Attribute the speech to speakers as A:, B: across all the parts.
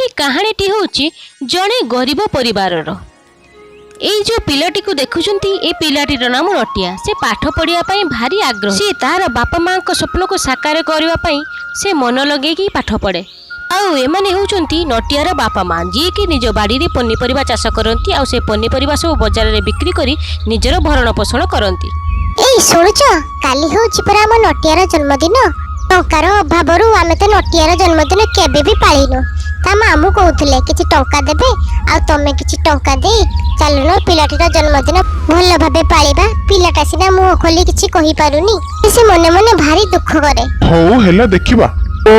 A: ଏହି କାହାଣୀଟି ହେଉଛି ଜଣେ ଗରିବ ପରିବାରର। ଏଇ जो पिलाटी को देखुंट ए पिलाटीर नाम नटिया। से पाठ पढ़िया भारी आग्रह। सी तार बापा माँ स्वप्न को साकार करने से मन लगे पाठ पढ़े। आउ एमाने होउचंती नटियार बापा माँ जी कि निज बाड़ी रे पनीपरिबा चाष करती। आ से पनीपरिबा सब बाजार रे बिक्री करी निजर भरण पोषण करती।
B: ए सुनुच काली होउची परा हम नटियार जन्मदिन। टंकार अभावरु आमे तो नटियार जन्मदिन केबे भी पाळिनु। ता मामू कहउथिले किछि टंका देबे आ तमे किछि टंका दे चलनो पिलाटीर जन्मदिन भल भाबे पाळिबा। पिलाटा सिना मुह खोली किछि कहि पारुनी। से मने मने भारी दुख करे।
C: हो हेला देखिबा।
D: ओ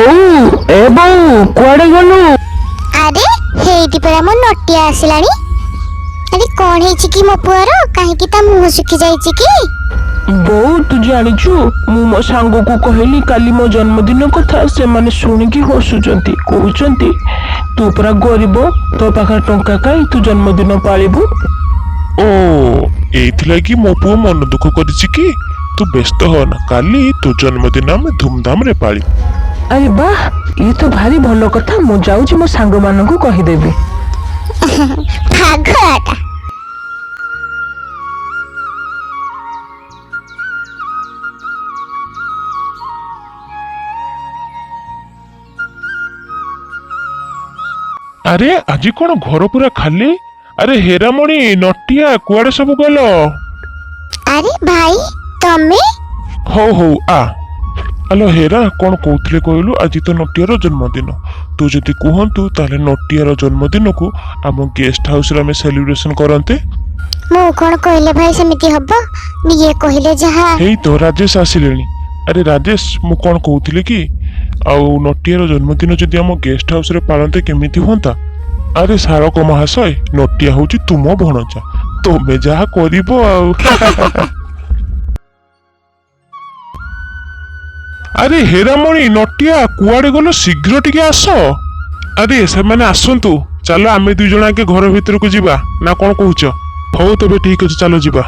D: ए बाऊ कुआडे गलु?
B: अरे हेइटी परा हम नटिया आसिलानी। अरे कोन हेछि कि मो पुअर काहे कि ता मुह सुखी जाईछि कि?
D: बहु तू जानिछु मु मो सांग को कहली काली मो जन्मदिन कथा। से माने सुनिकी हसुचंती कहउचंती तू परा गरीब तो पाखा टंका काई तू जन्मदिन पाळिबु।
C: ओ एइथिला कि मो पुओ मन दुख करिछि कि तू व्यस्त हो ना। काली तू जन्मदिन में धूमधाम रे पाळी।
D: अरे वाह ये तो भारी भलो कथा। मु जाउछि मो सांग मानकु कहि देबी।
B: भागराटा
C: अरे आज कौन घर पूरा खाली? अरे हेरामणि नटिया कुआडे सब गल?
B: अरे भाई तमे
C: हो आ हेलो हेरा कौन कहते कहलु आज तो नटियार जन्मदिन। तू जदि कहतु ताले नटियार जन्मदिन को आम गेस्ट हाउस रे सेलिब्रेशन करते।
B: मु कोन कहले भाई सेमिति हबो निये कहले जहा।
C: हेई तो राजेश आसिलेनी। अरे राजेश मु कौन कहूतिले कि आउ नटियार जन्मदिन जदि आम गेस्ट हाउस रे पालते केमिति होंता? अरे सारक महाशय नटिया होची तुम भणजा तमे जहा करिबो आउ। अरे हेरामणि नटिया कुआडे गलो शीघ्र टिके आस। अरे से माने आसंतु चलो आमे दुई जणा के घर भीतर को जिबा ना कोन कहूछ? हो तबे ठीक अछि चलो जिबा।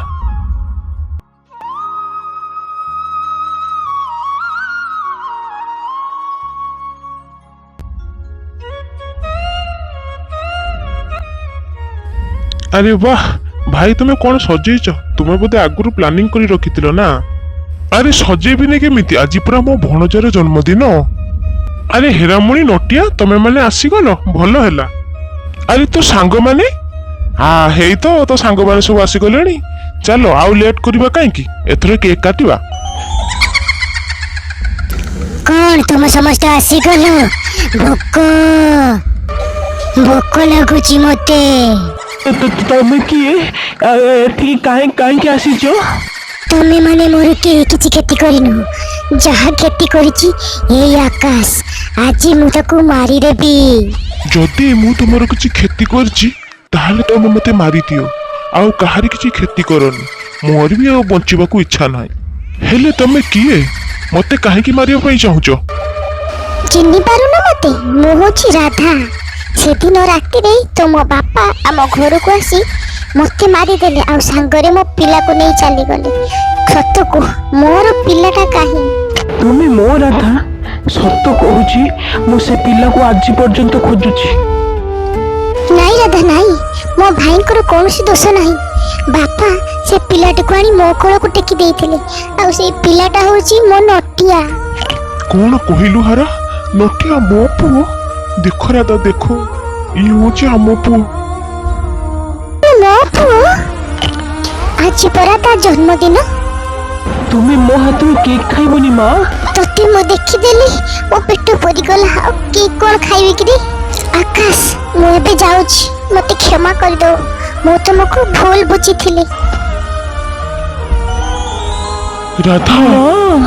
C: अरे वाह भाई तुमे कौन सजेइछ? तुमे बोधे आगुरु प्लानिंग करी रखिथिलो ना? अरे सजेबिनी केमिति आज पुरा मो भणजार जन्मदिन। अरे हेरामणि नटिया तमे माने आसीगल भलो हैला। अरे तो सांग माने? हाँ हेई तो सांग माने सब आसीगलेनी। चलो आउ लेट करिबा काहे कि एथरे केक काटिबा।
B: कोन तुम समस्त आसीगल? भोक लागुची मते।
D: तमे किए ठीक काहे के आसीचो?
B: तमे माने मोर के किछि खेती करिनु। जहा खेती करिछि ए आकाश आज मु ताकू मारी देबी।
C: जदि मु तुमर किछि खेती करछि ताहले तमे मते मारी दियो। आउ कहारी किछि खेती करनी। मोर भी आ बंचिबा को इच्छा नाही। हेले तमे किए मते काहे की मारिया पई चाहुचो?
B: चिन्नी पारु न मते? मु होछि राधा। सेदिन राति रे तो मो बापा आम घर को आसी मते मारी देले आ सांगरे मो पिला को नहीं चली गले। सत को मोर पिलाटा काहे?
D: तुमे मो राधा सत कहूची मु से पिला को आज पर्यंत खोजुची।
B: नहीं राधा नहीं मो भाई को कौनसी दोष नहीं। बापा से पिलाटा को आनी मो कोल को टेकी देइथिले आ से पिलाटा होची मो नटिया।
C: कौन कहिलु हरा? नटिया मो पुओ? देखो राधा देखो ये होची हम पुओ।
B: मो पुओ? आज परा ता जन्मदिन।
D: तुमे मो हाथ में केक खाइबनी माँ?
B: तोते मो देखि देली मो पेट परि गला। आ केक कोन खाइबे कि रे? आकाश मु एबे जाउछि मते क्षमा कर दो। मो तुमको भूल बुझिथिले।
C: राधा
D: हाँ